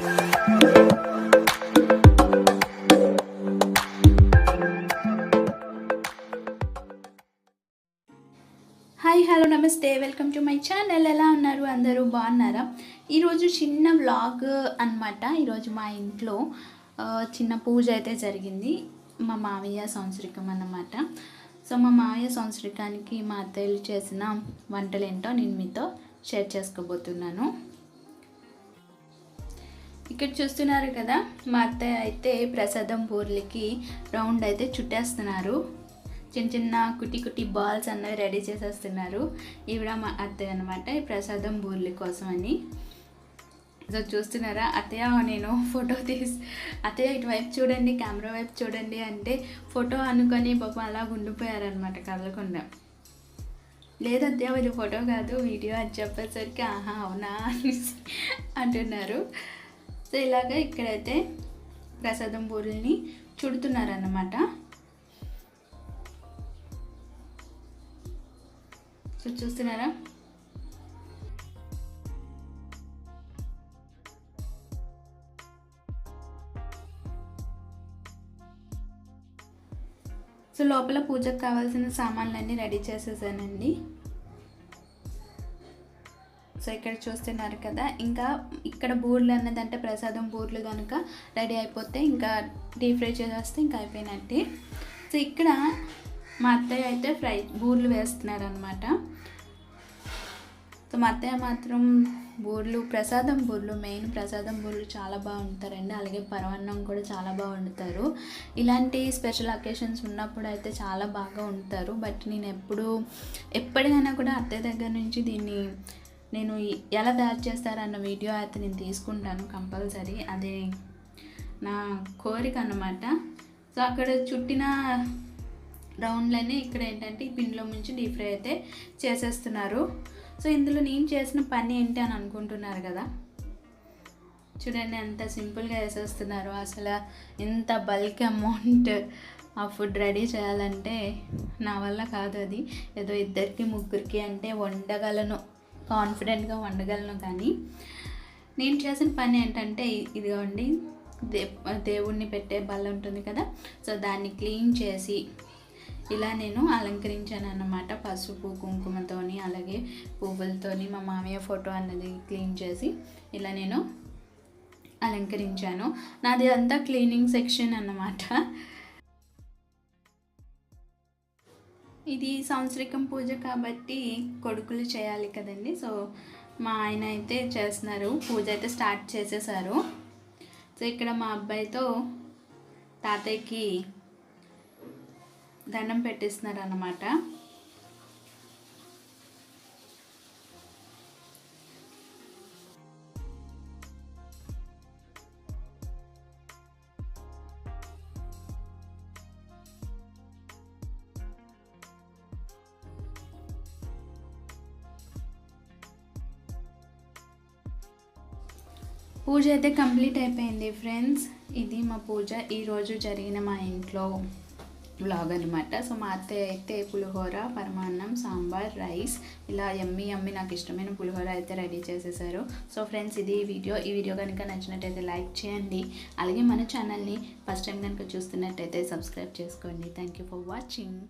Hi hello నమస్తే, welcome to my channel. ఎలా ఉన్నారు? అందరూ బాగున్నారా? ఈరోజు చిన్న వ్లాగ్ అనమాట. ఈరోజు మా ఇంట్లో చిన్న పూజ అయితే జరిగింది. మా మావయ్య సంవత్సరికం అన్నమాట. సో మా మావయ్య సంవత్సరికానికి మా అత్తయ్యలు చేసిన వంటలు ఏంటో నేను మీతో షేర్ చేసుకోబోతున్నాను. ఇక్కడ చూస్తున్నారు కదా, మా అత్తయ్య అయితే ప్రసాదం బూర్లకి రౌండ్ అయితే చుట్టేస్తున్నారు. చిన్న చిన్న కుట్టి కుట్టి బాల్స్ అన్నవి రెడీ చేసేస్తున్నారు. ఈవిడ మా అత్తయ్య అనమాట, ఈ ప్రసాదం బూర్ల కోసం అని. సో చూస్తున్నారా, అత్తయ్య నేను ఫోటో అత్తయ్య ఇటువైపు చూడండి, కెమెరా వైపు చూడండి అంటే ఫోటో అనుకొని పాపం అలా ఉండిపోయారనమాట కదలకుండా. లేదు అత్తయ్య ఇది ఫోటో కాదు వీడియో అని చెప్పేసరికి ఆహా అవునా అంటున్నారు. సో ఇలాగ ఇక్కడైతే ప్రసాదం బూరెల్ని చుడుతున్నారన్నమాట. సో చూస్తున్నారా, సో లోపల పూజకు కావాల్సిన సామాన్లన్నీ రెడీ చేసేసానండి. సో ఇక్కడ చూస్తున్నారు కదా, ఇంకా ఇక్కడ బూర్లు అన్నదంటే ప్రసాదం బూర్లు కనుక రెడీ అయిపోతే ఇంకా డీప్ ఫ్రై చేసేస్తే ఇంకా అయిపోయినట్టే. సో ఇక్కడ మా అత్తయ్య అయితే బూర్లు వేస్తున్నారు అనమాట. సో మా అత్తయ్య మాత్రం బూర్లు, ప్రసాదం బూర్లు, మెయిన్ ప్రసాదం బూర్లు చాలా బాగా వండుతారండి. అలాగే పరమాన్నం కూడా చాలా బాగా వండుతారు. ఇలాంటి స్పెషల్ అకేషన్స్ ఉన్నప్పుడు అయితే చాలా బాగా వండుతారు. బట్ నేను ఎప్పటికైనా కూడా అత్తయ్య దగ్గర నుంచి దీన్ని నేను ఎలా తయారు చేస్తారన్న వీడియో అయితే నేను తీసుకుంటాను కంపల్సరీ. అదే నా కోరిక అన్నమాట. సో అక్కడ చుట్టిన రౌండ్లన్నీ ఇక్కడ ఏంటంటే ఈ పిండిలో ముంచి డీప్ ఫ్రై అయితే చేసేస్తున్నారు. సో ఇందులో నేను చేసిన పని ఏంటి అని అనుకుంటున్నారు కదా, చూడండి ఎంత సింపుల్గా వేసేస్తున్నారు. అసలు ఎంత బల్క్ అమౌంట్ ఆ ఫుడ్ రెడీ చేయాలంటే నా వల్ల కాదు. అది ఏదో ఇద్దరికి ముగ్గురికి అంటే వండగలను, కాన్ఫిడెంట్గా వండగలను. కానీ నేను చేసిన పని ఏంటంటే ఇదిగోండి, దేవుణ్ణి పెట్టే బల్ల ఉంటుంది కదా, సో దాన్ని క్లీన్ చేసి ఇలా నేను అలంకరించాను అన్నమాట. పసుపు కుంకుమతోని అలాగే పువ్వులతోని మా మామయ్య ఫోటో అన్నది క్లీన్ చేసి ఇలా నేను అలంకరించాను. నాది అంతా క్లీనింగ్ సెక్షన్ అన్నమాట. ఇది సంవత్సరికం పూజ కాబట్టి కొడుకులు చేయాలి కదండి. సో మా ఆయన అయితే చేస్తున్నారు, పూజ అయితే స్టార్ట్ చేసేసారు. సో ఇక్కడ మా అబ్బాయితో తాతయ్యకి దండం పెట్టిస్తున్నారు అన్నమాట. పూజ అయితే కంప్లీట్ అయిపోయింది ఫ్రెండ్స్. ఇది మా పూజ ఈరోజు జరిగిన మా ఇంట్లో వ్లాగ్ అనమాట. సో మా అత్తయ్య అయితే పులిహోర, పరమాన్నం, సాంబార్, రైస్ ఇలా యమ్మీ నాకు ఇష్టమైన పులిహోర అయితే రెడీ చేసేసారు. సో ఫ్రెండ్స్ ఇది ఈ వీడియో కనుక నచ్చినట్టయితే లైక్ చేయండి. అలాగే మన ఛానల్ని ఫస్ట్ టైం కనుక చూస్తున్నట్టయితే సబ్స్క్రైబ్ చేసుకోండి. Thank you for watching.